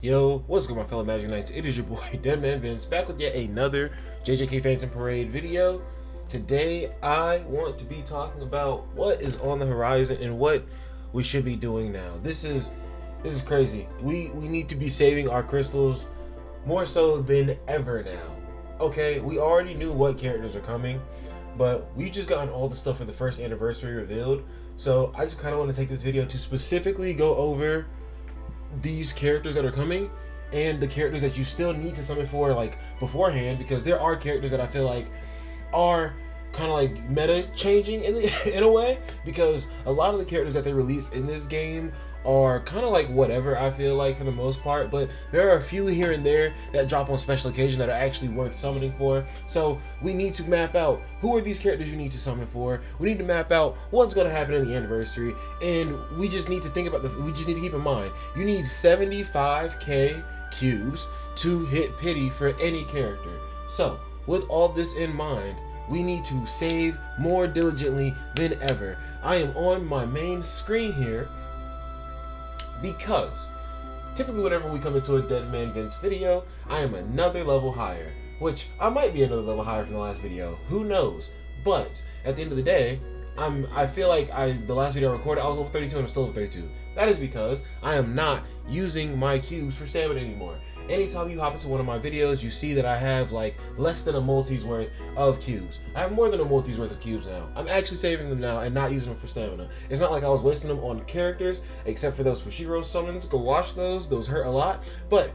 Yo, what's good my fellow Magic Knights? It is your boy DEADMANVINCE back with yet another JJK Phantom Parade video. Today I want to be talking about what is on the horizon and what we should be doing now. This is crazy. We need to be saving our crystals more so than ever now. Okay, we already knew what characters are coming, but we just gotten all the stuff for the first anniversary revealed. So I just kind of want to take this video to specifically go over these characters that are coming and the characters that you still need to summon for like beforehand, because there are characters that I feel like are kind of like meta changing in a way, because a lot of the characters that they release in this game are kind of like whatever, I feel like, for the most part, but there are a few here and there that drop on special occasion that are actually worth summoning for. So we need to map out who are these characters you need to summon for. We need to map out what's going to happen in the anniversary, and we just need to think about we just need to keep in mind you need 75k cubes to hit pity for any character. So with all this in mind, we need to save more diligently than ever. I am on my main screen here because typically whenever we come into a DEADMANVINCE video, I am another level higher, which I might be another level higher from the last video, who knows. But at the end of the day, I feel like the last video I recorded, I was level 32 and I'm still level 32. That is because I am not using my cubes for stamina anymore. Anytime you hop into one of my videos, you see that I have like less than a multi's worth of cubes. I have more than a multi's worth of cubes now. I'm actually saving them now and not using them for stamina. It's not like I was wasting them on characters, except for those Fushiguro summons. Go watch those hurt a lot. But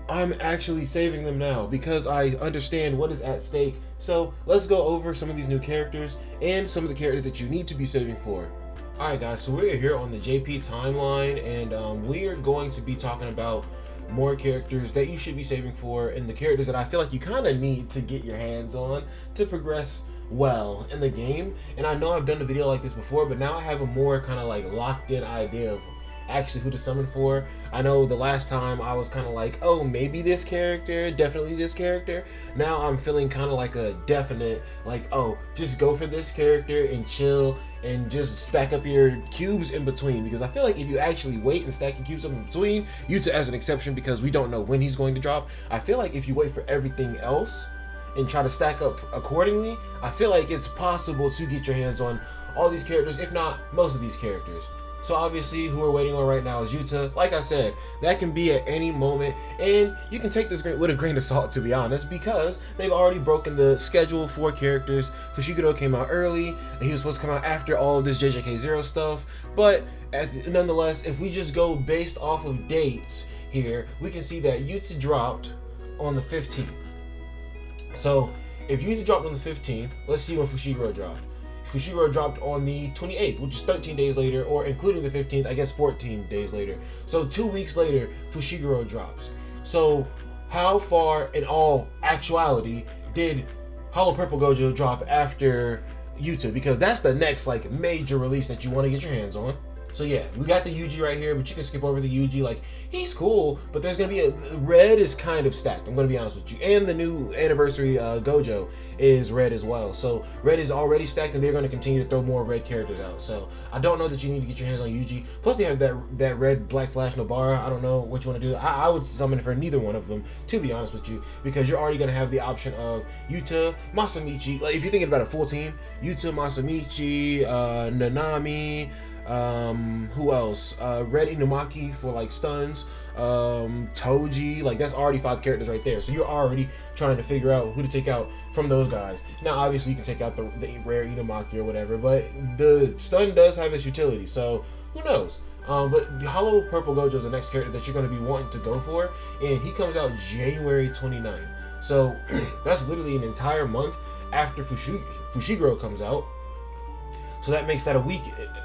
I'm actually saving them now because I understand what is at stake. So let's go over some of these new characters and some of the characters that you need to be saving for. Alright guys, so we're here on the JP timeline, and we are going to be talking about more characters that you should be saving for, and the characters that I feel like you kind of need to get your hands on to progress well in the game. And I know I've done a video like this before, but now I have a more kind of like locked in idea of actually who to summon for. I know the last time I was kind of like, oh, maybe this character, definitely this character. Now I'm feeling kind of like a definite, like, oh, just go for this character and chill and just stack up your cubes in between, because I feel like if you actually wait and stack your cubes up in between, Yuta as an exception because we don't know when he's going to drop, I feel like if you wait for everything else and try to stack up accordingly, I feel like it's possible to get your hands on all these characters, if not most of these characters. So obviously who we're waiting on right now is Yuta. Like I said, that can be at any moment, and you can take this with a grain of salt, to be honest, because they've already broken the schedule for characters. Fushiguro came out early, and he was supposed to come out after all of this JJK0 stuff, but nonetheless, if we just go based off of dates here, we can see that Yuta dropped on the 15th. So if Yuta dropped on the 15th, let's see when Fushiguro dropped. Fushiguro dropped on the 28th, which is 13 days later, or including the 15th, I guess 14 days later. So 2 weeks later, Fushiguro drops. So how far in all actuality did Hollow Purple Gojo drop after Yuta? Because that's the next like major release that you want to get your hands on. So yeah, we got the Yuji right here, but you can skip over the Yuji. Like, he's cool, but there's gonna be red is kind of stacked, I'm gonna be honest with you. And the new anniversary Gojo is red as well. So red is already stacked, and they're gonna continue to throw more red characters out. So I don't know that you need to get your hands on Yuji. Plus they have that red Black Flash Nobara. I don't know what you want to do. I would summon for neither one of them, to be honest with you, because you're already gonna have the option of Yuta, Masamichi. Like, if you're thinking about a full team, Yuta, Masamichi, Nanami, who else? Red Inumaki for like stuns, Toji, like that's already 5 characters right there. So you're already trying to figure out who to take out from those guys. Now obviously you can take out the rare Inumaki or whatever, but the stun does have its utility, so who knows. But Hollow Purple Gojo is the next character that you're going to be wanting to go for, and he comes out January 29th. So that's literally an entire month after Fushiguro comes out. So that makes that a week.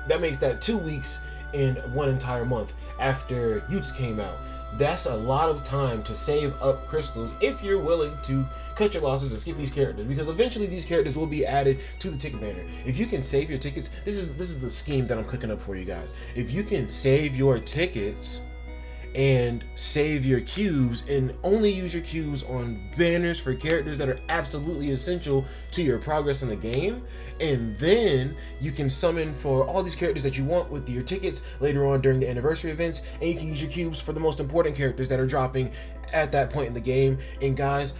That makes that 2 weeks in one entire month after Yuta came out. That's a lot of time to save up crystals if you're willing to cut your losses and skip these characters, because eventually these characters will be added to the ticket banner. If you can save your tickets, this is the scheme that I'm cooking up for you guys. If you can save your tickets and save your cubes and only use your cubes on banners for characters that are absolutely essential to your progress in the game. And then you can summon for all these characters that you want with your tickets later on during the anniversary events, and you can use your cubes for the most important characters that are dropping at that point in the game. And guys,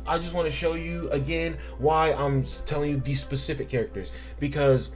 I just want to show you again why I'm telling you these specific characters, because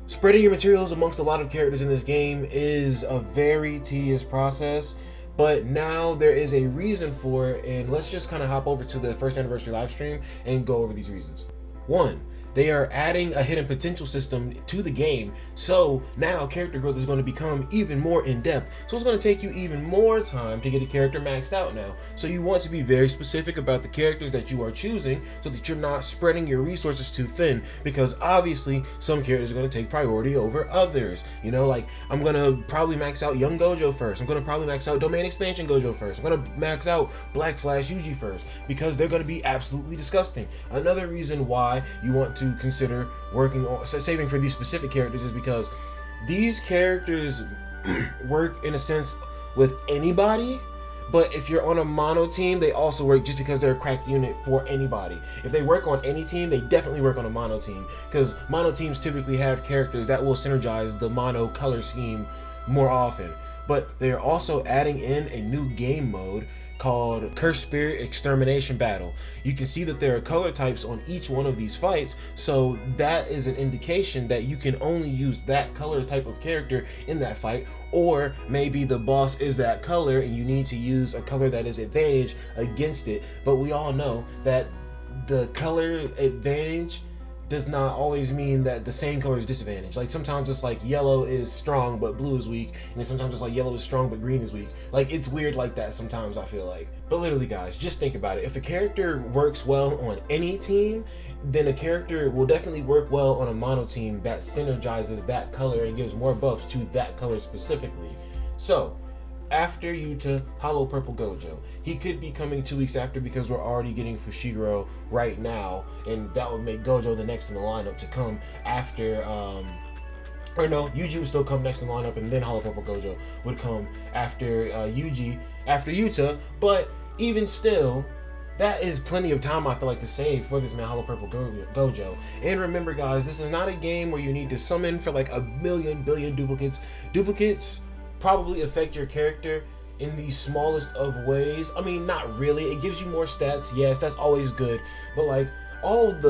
spreading your materials amongst a lot of characters in this game is a very tedious process, but now there is a reason for it, and let's just kind of hop over to the first anniversary live stream and go over these reasons. One, they are adding a hidden potential system to the game, so now character growth is going to become even more in-depth. So it's going to take you even more time to get a character maxed out now. So you want to be very specific about the characters that you are choosing so that you're not spreading your resources too thin, because obviously some characters are going to take priority over others. You know, like I'm going to probably max out Young Gojo first. I'm going to probably max out Domain Expansion Gojo first. I'm going to max out Black Flash Yuji first, because they're going to be absolutely disgusting. Another reason why you want to consider working on saving for these specific characters is because these characters work in a sense with anybody, but if you're on a mono team, they also work just because they're a cracked unit for anybody. If they work on any team, they definitely work on a mono team, because mono teams typically have characters that will synergize the mono color scheme more often. But they're also adding in a new game mode called Cursed Spirit Extermination Battle. You can see that there are color types on each one of these fights, so that is an indication that you can only use that color type of character in that fight, or maybe the boss is that color and you need to use a color that is advantage against it. But we all know that the color advantage does not always mean that the same color is disadvantaged. Like sometimes it's like yellow is strong but blue is weak, and then sometimes it's like yellow is strong but green is weak. Like it's weird like that sometimes, I feel like. But literally guys, just think about it. If a character works well on any team, then a character will definitely work well on a mono team that synergizes that color and gives more buffs to that color specifically. So after Yuta, Hollow Purple Gojo. He could be coming 2 weeks after, because we're already getting Fushiguro right now, and that would make Gojo the next in the lineup to come after, or no, Yuji would still come next in the lineup, and then Hollow Purple Gojo would come after Yuji, after Yuta. But even still, that is plenty of time, I feel like, to save for this man, Hollow Purple Gojo. And remember guys, this is not a game where you need to summon for like a billion duplicates. Duplicates probably affect your character in the smallest of ways. I mean, not really. It gives you more stats, yes, that's always good, but like all of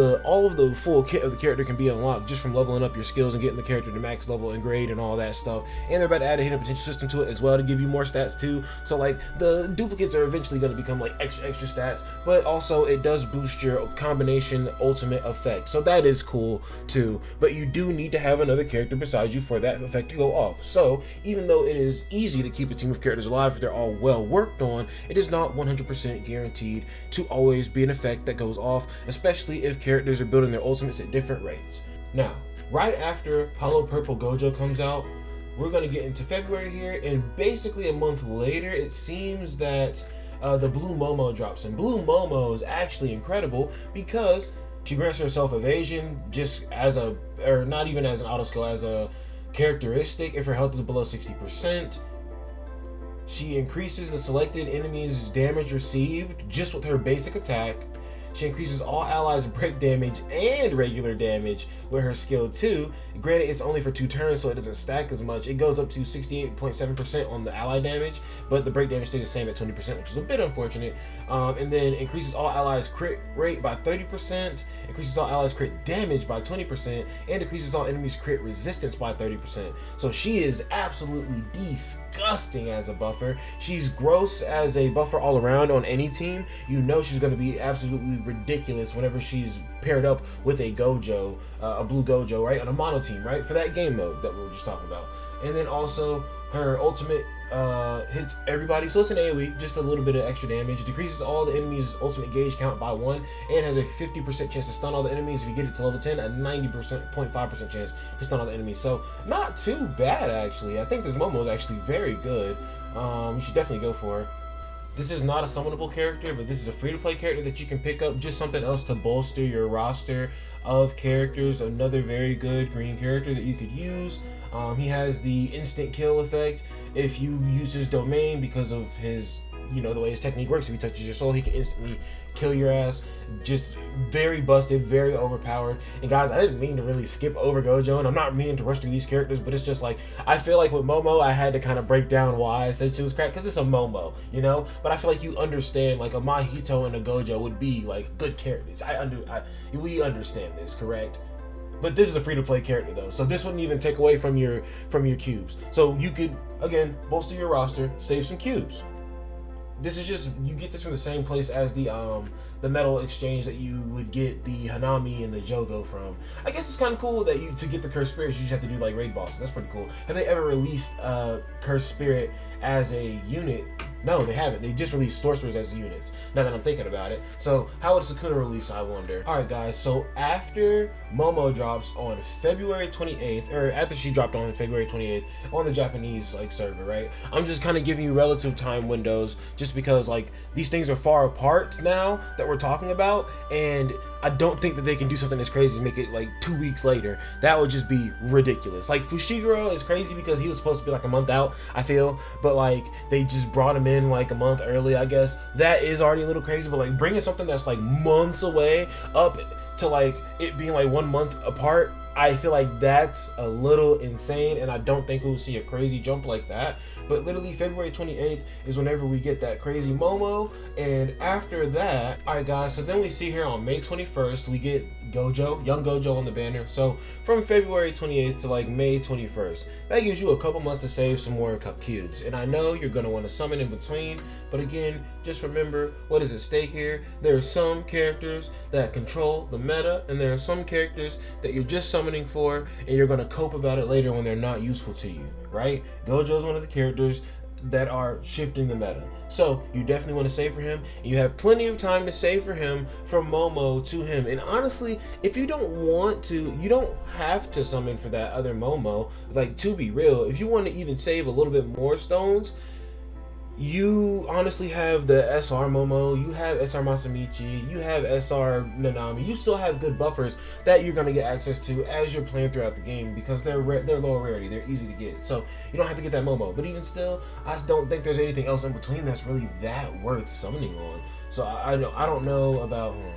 the full kit of the character can be unlocked just from leveling up your skills and getting the character to max level and grade and all that stuff. And they're about to add a hidden potential system to it as well to give you more stats too. So like the duplicates are eventually going to become like extra stats, but also it does boost your combination ultimate effect. So that is cool too. But you do need to have another character besides you for that effect to go off. So even though it is easy to keep a team of characters alive if they're all well worked on, it is not 100% guaranteed to always be an effect that goes off, especially if characters are building their ultimates at different rates. Now, right after Hollow Purple Gojo comes out, we're going to get into February here, and basically a month later, it seems that the Blue Momo drops. And Blue Momo is actually incredible because she grants herself evasion just as a, or not even as an auto skill, as a characteristic if her health is below 60%. She increases the selected enemy's damage received just with her basic attack. She increases all allies' break damage and regular damage with her skill 2. Granted, it's only for 2 turns, so it doesn't stack as much. It goes up to 68.7% on the ally damage, but the break damage stays the same at 20%, which is a bit unfortunate. And then increases all allies' crit rate by 30%, increases all allies' crit damage by 20%, and decreases all enemies' crit resistance by 30%. So she is absolutely disgusting as a buffer. She's gross as a buffer all around on any team. You know she's going to be absolutely ridiculous whenever she's paired up with a Gojo, a blue Gojo, right, on a mono team, right, for that game mode that we were just talking about. And then also her ultimate hits everybody, so it's an AoE, just a little bit of extra damage, decreases all the enemies' ultimate gauge count by 1, and has a 50% chance to stun all the enemies. If you get it to level 10, a 90.5% chance to stun all the enemies. So not too bad actually. I think this Momo is actually very good. You should definitely go for her. This is not a summonable character, but this is a free-to-play character that you can pick up, just something else to bolster your roster of characters. Another very good green character that you could use. He has the instant kill effect if you use his domain because of his, you know, the way his technique works. If he touches your soul, he can instantly kill your ass. Just very busted, very overpowered. And guys, I didn't mean to really skip over Gojo, and I'm not meaning to rush through these characters, but it's just like, I feel like with Momo, I had to kind of break down why I said she was cracked, because it's a Momo, you know? But I feel like you understand, like a Mahito and a Gojo would be like good characters. We understand this, correct? But this is a free-to-play character though, so this wouldn't even take away from your cubes. So you could, again, bolster your roster, save some cubes. This is just, you get this from the same place as the metal exchange that you would get the Hanami and the Jogo from. I guess it's kind of cool that to get the Cursed Spirits, you just have to do like raid bosses. That's pretty cool. Have they ever released Cursed Spirit as a unit? No, they haven't. They just released sorcerers as units, now that I'm thinking about it. So how would Sukuna release, I wonder? Alright guys, so after Momo drops on February 28th, or after she dropped on February 28th on the Japanese like server, right? I'm just kind of giving you relative time windows just because like these things are far apart now that we're talking about, and I don't think that they can do something as crazy as make it like 2 weeks later. That would just be ridiculous. Like Fushiguro is crazy because he was supposed to be like a month out, I feel, but like they just brought him in like a month early, I guess. That is already a little crazy, but like bringing something that's like months away up to like it being like 1 month apart, I feel like that's a little insane, and I don't think we'll see a crazy jump like that. But literally February 28th is whenever we get that crazy Momo, and after that, alright guys, so then we see here on May 21st, we get Gojo, young Gojo on the banner. So from February 28th to like May 21st, that gives you a couple months to save some more cup cubes. And I know you're going to want to summon in between, but again, just remember what is at stake here. There are some characters that control the meta, and there are some characters that you're just summoning for, and you're going to cope about it later when they're not useful to you, right? Gojo is one of the characters that are shifting the meta. So you definitely want to save for him, and you have plenty of time to save for him from Momo to him. And honestly, if you don't want to, you don't have to summon for that other Momo. Like, to be real, if you want to even save a little bit more stones, you honestly have the SR Momo, you have SR Masamichi, you have SR Nanami. You still have good buffers that you're going to get access to as you're playing throughout the game, because they're low rarity, they're easy to get. So you don't have to get that Momo, but even still, I don't think there's anything else in between that's really that worth summoning on. So I don't know about him.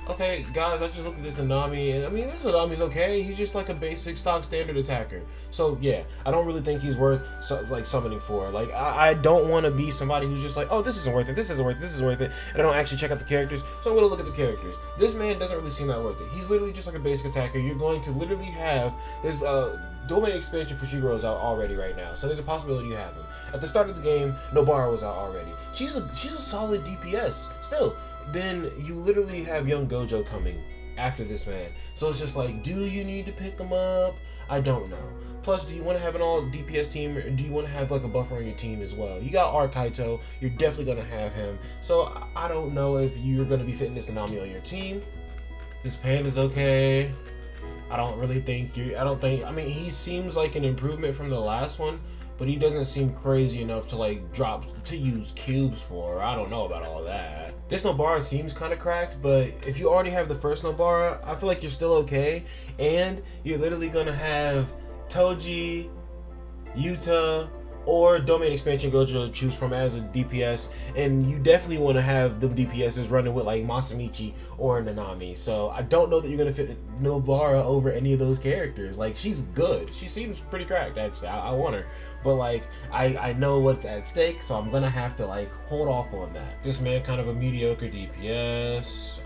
Okay, guys, I just looked at this Nanami, and I mean, this Nanami's okay. He's just like a basic stock standard attacker. So yeah, I don't really think he's worth like summoning for. Like, I don't want to be somebody who's just like, oh, this isn't worth it, this isn't worth it, this is worth it, and I don't actually check out the characters. So I'm gonna look at the characters. This man doesn't really seem that worth it. He's literally just like a basic attacker. You're going to literally have domain expansion for Shiguro is out already right now, so there's a possibility you have him. At the start of the game, Nobara was out already. She's a solid DPS still. Then you literally have young Gojo coming after this man. So it's just like, do you need to pick him up? I don't know. Plus, do you want to have an all DPS team, or do you want to have like a buffer on your team as well? You got Arkaito, you're definitely going to have him. So I don't know if you're going to be fitting this Nanami on your team. This Panda's okay. I mean, he seems like an improvement from the last one, but he doesn't seem crazy enough to like drop to use cubes for. I don't know about all that. This Nobara seems kind of cracked, but if you already have the first Nobara, I feel like you're still okay. And you're literally gonna have Toji, Yuta, or domain expansion Gojo to choose from as a DPS, and you definitely want to have them DPSs running with like Masamichi or Nanami. So I don't know that you're gonna fit Nobara over any of those characters. Like, she's good, she seems pretty cracked actually. I want her, but like I know what's at stake, so I'm gonna have to like hold off on that. This man kind of a mediocre DPS.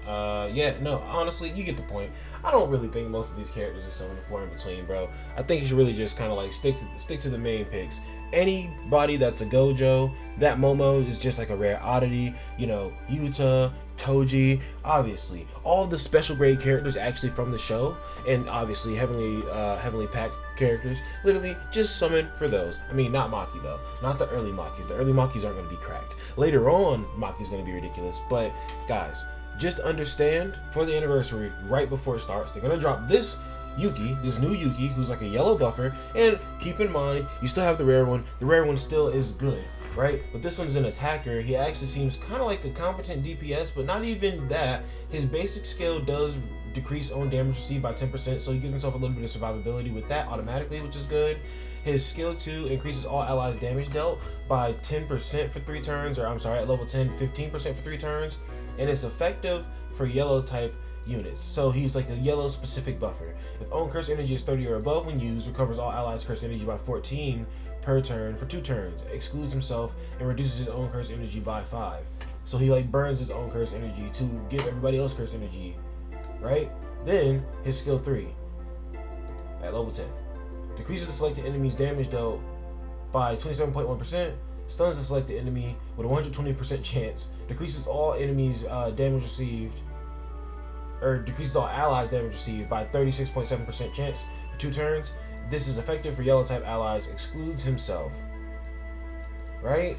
Yeah, no, honestly, you get the point. I don't really think most of these characters are summoned for in between, bro. I think you should really just kind of like stick to the main picks. Anybody that's a Gojo, that Momo is just like a rare oddity. You know, Yuta, Toji, obviously all the special grade characters actually from the show, and obviously heavily packed characters. Literally just summon for those. I mean, not Maki though, not the early Makis. The early Makis aren't going to be cracked. Later on, Maki's going to be ridiculous. But guys, just understand, for the anniversary, right before it starts, they're going to drop this Yuki, this new Yuki, who's like a yellow buffer, and keep in mind, you still have the rare one. The rare one still is good. right? But this one's an attacker. He actually seems kind of like a competent DPS, but not even that. His basic skill does decrease own damage received by 10%, so he gives himself a little bit of survivability with that automatically, which is good. His skill 2 increases all allies damage dealt by 10% for 3 turns, or I'm sorry, at level 10, 15% for 3 turns, and it's effective for yellow type units. So he's like a yellow specific buffer. If own curse energy is 30 or above when used, recovers all allies curse energy by 14 per turn for 2 turns, excludes himself, and reduces his own curse energy by 5. So he like burns his own curse energy to give everybody else curse energy, right? Then his skill 3 at level 10 decreases the selected enemy's damage dealt by 27.1%, stuns the selected enemy with a 120% chance, decreases all enemies damage received, or decreases all allies damage received by 36.7% chance for 2 turns. This is effective for yellow type allies, excludes himself, right?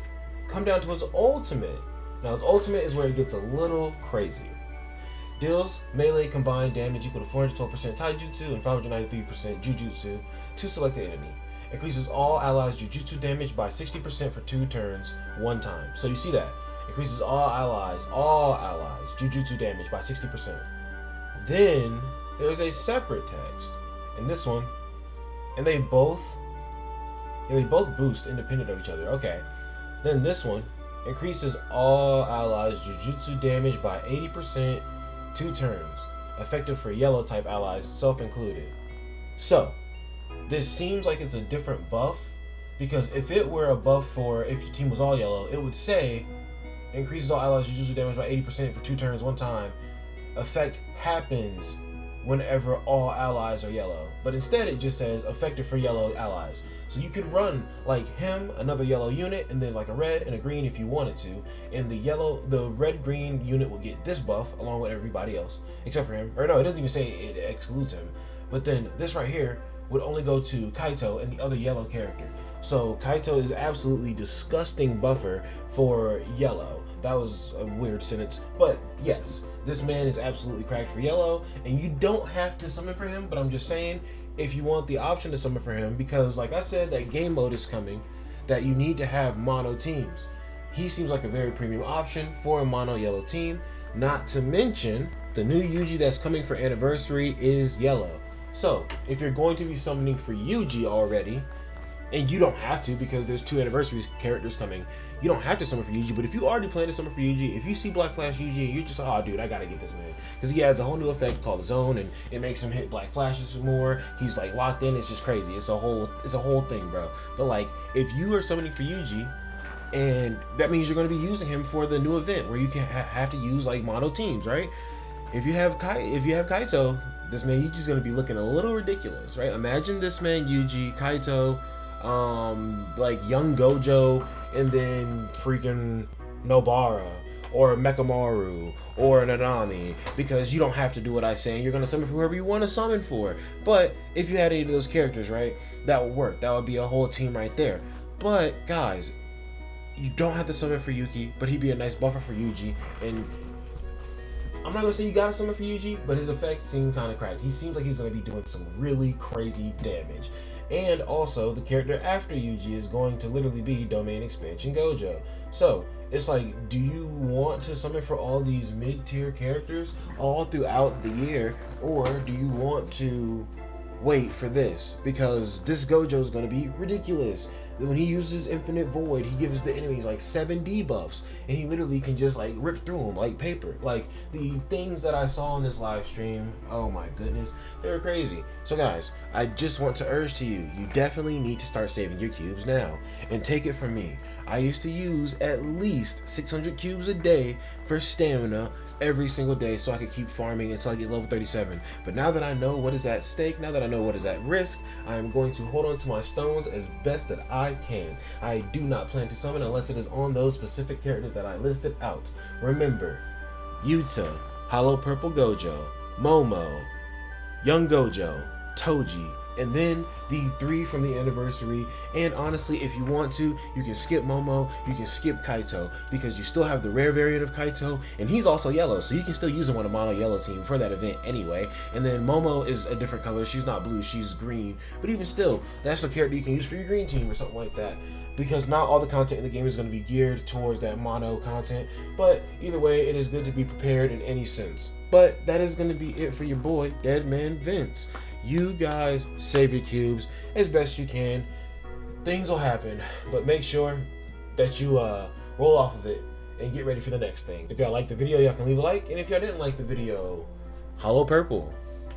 Come down to his ultimate. Now his ultimate is where it gets a little crazy. Deals melee combined damage equal to 412% taijutsu and 593% jujutsu to selected enemy. Increases all allies jujutsu damage by 60% for 2 turns 1 time. So you see that. Increases all allies jujutsu damage by 60%. Then there's a separate text. And this one, and they both boost independent of each other. Okay. Then this one increases all allies jujutsu damage by 80%, 2 turns, effective for yellow type allies, self included. So this seems like it's a different buff, because if it were a buff for if your team was all yellow, it would say increases all allies jujutsu damage by 80% for 2 turns 1 time. Effect happens whenever all allies are yellow, but instead it just says effective for yellow allies. So you could run like him, another yellow unit, and then like a red and a green if you wanted to, and the red-green unit will get this buff along with everybody else except for him. Or no, it doesn't even say it excludes him, but then this right here would only go to Kaito and the other yellow character. So Kaito is absolutely disgusting buffer for yellow. That was a weird sentence, but yes, this man is absolutely cracked for yellow, and you don't have to summon for him, but I'm just saying, if you want the option to summon for him, because like I said, that game mode is coming, that you need to have mono teams. He seems like a very premium option for a mono yellow team, not to mention the new Yuji that's coming for anniversary is yellow. So if you're going to be summoning for Yuji already, and you don't have to because there's 2 anniversary characters coming, you don't have to summon for Yuji, but if you already plan to summon for Yuji, if you see Black Flash Yuji, you're just, oh dude, I gotta get this man. Because he adds a whole new effect called Zone, and it makes him hit Black Flashes more. He's like locked in, it's just crazy. It's a whole thing, bro. But like, if you are summoning for Yuji, and that means you're gonna be using him for the new event where you can have to use like mono teams, right? If you have Kaito, this man Yuji's gonna be looking a little ridiculous, right? Imagine this man Yuji, Kaito, like young Gojo, and then freaking Nobara or Mekamaru or Nanami, because you don't have to do what I say, and you're gonna summon for whoever you want to summon for. But if you had any of those characters, right, that would work. That would be a whole team right there. But guys, you don't have to summon for Yuki, but he'd be a nice buffer for Yuji. And I'm not gonna say you gotta summon for Yuji, but his effects seem kind of cracked. He seems like he's gonna be doing some really crazy damage. And also, the character after Yuji is going to literally be Domain Expansion Gojo. So, it's like, do you want to summon for all these mid-tier characters all throughout the year? Or do you want to wait for this? Because this Gojo is going to be ridiculous. When he uses Infinite Void, he gives the enemies like 7 debuffs, and he literally can just like rip through them like paper. Like, the things that I saw in this live stream, oh my goodness, they were crazy. So guys, I just want to urge to you, you definitely need to start saving your cubes now. And take it from me, I used to use at least 600 cubes a day for stamina every single day so I could keep farming until I get level 37. But now that I know what is at stake, now that I know what is at risk, I am going to hold on to my stones as best that I can. I do not plan to summon unless it is on those specific characters that I listed out. Remember, Yuta, Hollow Purple Gojo, Momo, Young Gojo, Toji, And then the 3 from the anniversary. And honestly, if you want to, you can skip Momo, you can skip Kaito, because you still have the rare variant of Kaito, and he's also yellow, so you can still use him on a mono yellow team for that event anyway. And then Momo is a different color. She's not blue, she's green. But even still, that's a character you can use for your green team or something like that, because not all the content in the game is going to be geared towards that mono content. But either way, it is good to be prepared in any sense. But that is going to be it for your boy, DEADMANVINCE. You guys save your cubes as best you can. Things will happen, but make sure that you roll off of it and get ready for the next thing. If y'all liked the video, y'all can leave a like, and if y'all didn't like the video, hollow purple.